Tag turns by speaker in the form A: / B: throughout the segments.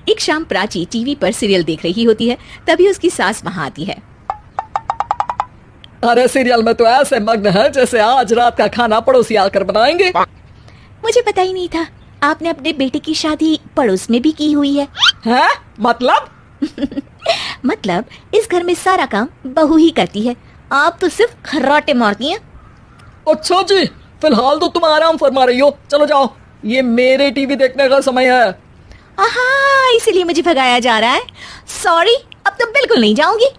A: एक शाम प्राची टीवी पर सीरियल देख रही होती है, तभी उसकी सास वहाँ आती है।
B: अरे सीरियल में तो ऐसे मग्न है जैसे आज रात का खाना पड़ोसी आकर बनाएंगे।
A: मुझे पता ही नहीं था आपने अपने बेटे की शादी पड़ोस में भी की हुई है।
B: हैं? मतलब?
A: मतलब इस घर में सारा काम बहू ही करती है, आप तो सिर्फ खर्राटे मारती हैं।
B: अच्छा जी, फिलहाल तो तुम आराम फरमा रही हो, चलो जाओ, ये मेरे टीवी देखने का समय है।
A: आहा, इसीलिए मुझे भगाया जा रहा है। सॉरी, अब तो बिल्कुल नहीं जाऊंगी।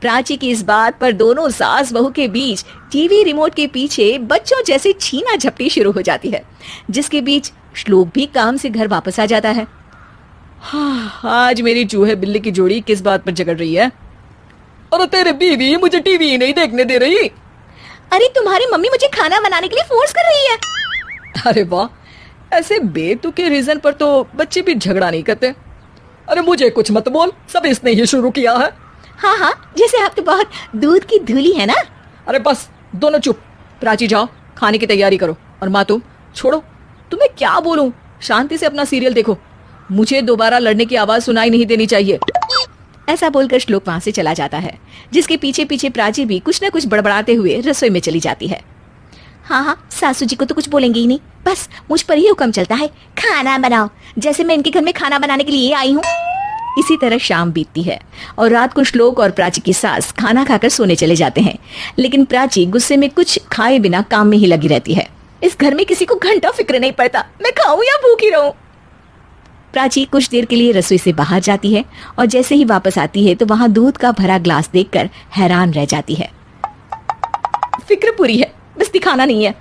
A: प्राची की इस बात पर दोनों सास बहू के बीच टीवी रिमोट के पीछे बच्चों जैसे छीना झपटी शुरू हो जाती है, जिसके बीच श्लोक भी काम से घर वापस आ जाता है।
B: हाँ, आज मेरी चूहे बिल्ली की जोड़ी किस बात पर झगड़ रही है? अरे तेरे बीवी मुझे टीवी ही नहीं देखने दे रही।
A: अरे तुम्हारी मम्मी मुझे खाना बनाने के लिए फोर्स कर रही है।
B: अरे वाह, ऐसे बेतुके रीजन पर तो बच्चे भी झगड़ा नहीं करते। अरे मुझे कुछ मत बोल, सब इसने ही शुरू किया है।
A: हाँ हाँ, जैसे आप तो बहुत दूध की धूली है ना।
B: अरे बस दोनों चुप। प्राची जाओ, खाने की तैयारी करो। और माँ तुम छोड़ो, तुम्हें क्या बोलूं, शांति से अपना सीरियल देखो, मुझे दोबारा लड़ने की आवाज सुनाई नहीं देनी चाहिए। ऐसा बोलकर श्लोक वहां से चला जाता है, जिसके पीछे पीछे प्राची भी कुछ न कुछ बड़बड़ाते हुए रसोई में चली जाती है। हाँ हाँ, सासू जी को तो कुछ बोलेंगे ही नहीं, बस मुझ पर ही हुक्म चलता है, खाना बनाओ, जैसे मैं इनके घर में खाना बनाने के लिए आई हूँ। इसी तरह शाम बीतती है और रात को श्लोक और प्राची की सास खाना खाकर सोने चले जाते हैं, लेकिन प्राची गुस्से में कुछ खाए बिना काम में ही लगी रहती है। इस घर में किसी को घंटा फिक्र नहीं पड़ता, मैं खाऊं या भूखी रहूं। प्राची कुछ देर के लिए रसोई से बाहर जाती है और जैसे ही वापस आती है तो वहां दूध का भरा ग्लास देखकर हैरान रह जाती है। फिक्र पूरी है, बस दिखाना नहीं है।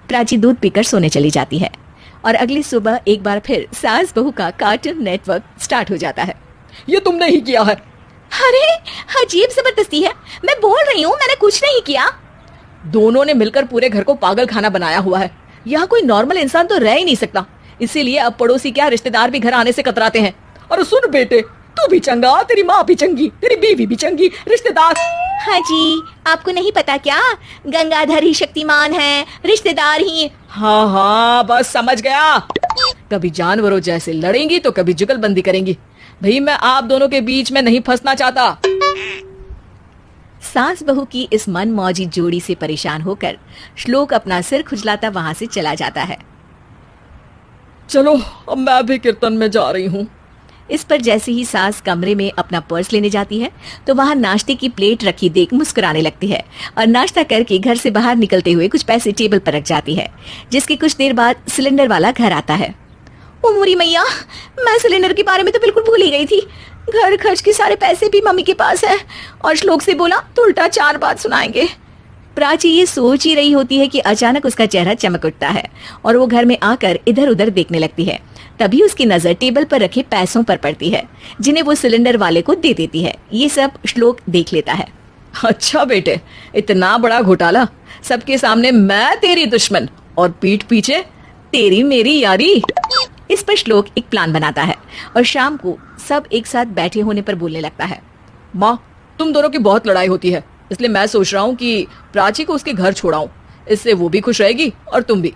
B: प्राची दूध पीकर सोने चली जाती है और अगली सुबह एक बार फिर सास बहू का कार्टून नेटवर्क स्टार्ट हो जाता है। ये तुमने ही किया है।
A: अरे अजीब जबरदस्ती है, मैं बोल रही हूँ मैंने कुछ नहीं किया।
B: दोनों ने मिलकर पूरे घर को पागल खाना बनाया हुआ है। यहाँ कोई नॉर्मल इंसान तो रह ही नहीं सकता, इसीलिए अब पड़ोसी क्या रिश्तेदार भी घर आने से कतराते हैं। और सुन बेटे, तू भी चंगा, तेरी माँ भी चंगी, तेरी बीवी भी चंगी, रिश्तेदार।
A: हाँ जी, आपको नहीं पता क्या, गंगाधर ही शक्तिमान है, रिश्तेदार ही।
B: हाँ हाँ, बस समझ गया। कभी जानवरों जैसे लड़ेंगी तो कभी जुगलबंदी करेंगी। भाई मैं आप दोनों के बीच में नहीं फंसना चाहता।
A: सास बहू की इस मन मौजी जोड़ी से परेशान होकर श्लोक अपना सिर खुजलाता वहां से चला जाता है।
B: चलो अब मैं भी कीर्तन में जा रही हूँ।
A: इस पर जैसे ही सास कमरे में अपना पर्स लेने जाती है तो वहां नाश्ते की प्लेट रखी देख मुस्कुराने लगती है और नाश्ता करके घर से बाहर निकलते हुए कुछ पैसे टेबल पर रख जाती है, जिसके कुछ देर बाद सिलेंडर वाला घर आता है। ओ मोरी मैया, मैं सिलेंडर के बारे में तो बिल्कुल भूल ही गई थी। घर खर्च के सारे पैसे भी मम्मी के पास है और श्लोक से बोला तो उल्टा 4 बात सुनाएंगे। प्राची ये सोच ही रही होती है कि अचानक उसका चेहरा चमक उठता है और वो घर में आकर इधर उधर देखने लगती है। तभी उसकी नजर टेबल पर रखे पैसों पर पड़ती है, जिन्हें वो सिलेंडर वाले को दे देती है। ये सब श्लोक देख लेता है।
B: अच्छा बेटे, इतना बड़ा घोटाला, सबके सामने मैं तेरी दुश्मन और पीठ पीछे तेरी मेरी यारी।
A: इस पर श्लोक एक प्लान बनाता है और शाम को सब एक साथ बैठे होने पर बोलने लगता है।
B: माँ, तुम दोनों की बहुत लड़ाई होती है, इसलिए मैं सोच रहा हूँ कि प्राची को उसके घर छोड़ाऊं, इससे वो भी खुश रहेगी और तुम भी।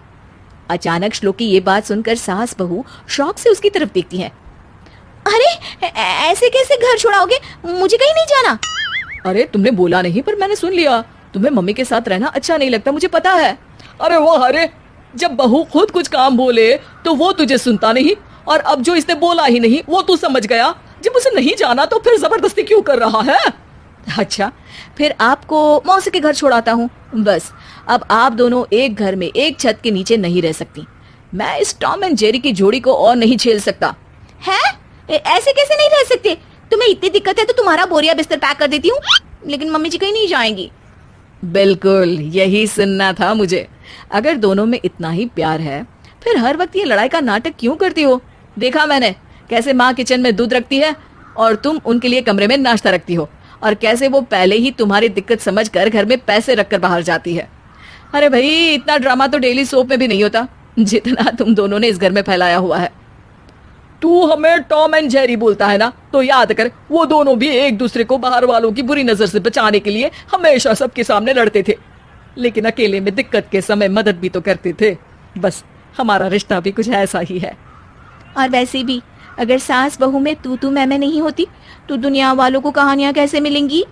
A: अचानक श्लोक की ये बात सुनकर सास बहू शौक से उसकी तरफ देखती है। अरे ऐसे कैसे घर छोड़ाओगे, मुझे कहीं नहीं जाना।
B: अरे तुमने बोला नहीं पर मैंने सुन लिया, तुम्हें मम्मी के साथ रहना अच्छा नहीं लगता, मुझे पता है। अरे वाह, अरे जब बहू खुद कुछ काम बोले तो वो तुझे सुनता नहीं, और अब जो इसने बोला ही नहीं वो तू समझ गया। जब उसे नहीं जाना तो फिर जबरदस्ती क्यों कर रहा है?
A: अच्छा, फिर आपको मौसी के घर छोड़ाता हूँ। बस अब आप दोनों एक घर में एक छत के नीचे नहीं रह सकती। मैं इस टॉम एंड जेरी की जोड़ी को और नहीं झेल सकता। है? ऐसे कैसे नहीं रह सकते? तुम्हें इतनी दिक्कत है तो तुम्हारा बोरिया बिस्तर पैक कर देती हूँ, लेकिन मम्मी जी कहीं नहीं जाएंगी।
B: बिल्कुल यही सुनना था मुझे। अगर दोनों में इतना ही प्यार है फिर हर वक्त ये लड़ाई का नाटक क्यों करती हो? देखा मैंने कैसे माँ किचन में दूध रखती है और तुम उनके लिए कमरे में नाश्ता रखती हो, और कैसे वो पहले ही तुम्हारी दिक्कत समझकर घर में पैसे रखकर बाहर जाती है। अरे भाई, इतना ड्रामा तो डेली सोप में भी नहीं होता जितना तुम दोनों ने इस घर में फैलाया हुआ है। तू हमें टॉम एंड जेरी बोलता है ना, तो याद कर वो दोनों भी एक दूसरे को बाहर वालों की बुरी नजर से बचाने के लिए हमेशा सबके सामने लड़ते थे, लेकिन अकेले में दिक्कत के समय मदद भी तो करते थे। बस हमारा रिश्ता भी कुछ ऐसा ही है।
A: और वैसे भी अगर सास बहू में तू मैं नहीं होती तो दुनिया वालों को कहानियां कैसे मिलेंगी?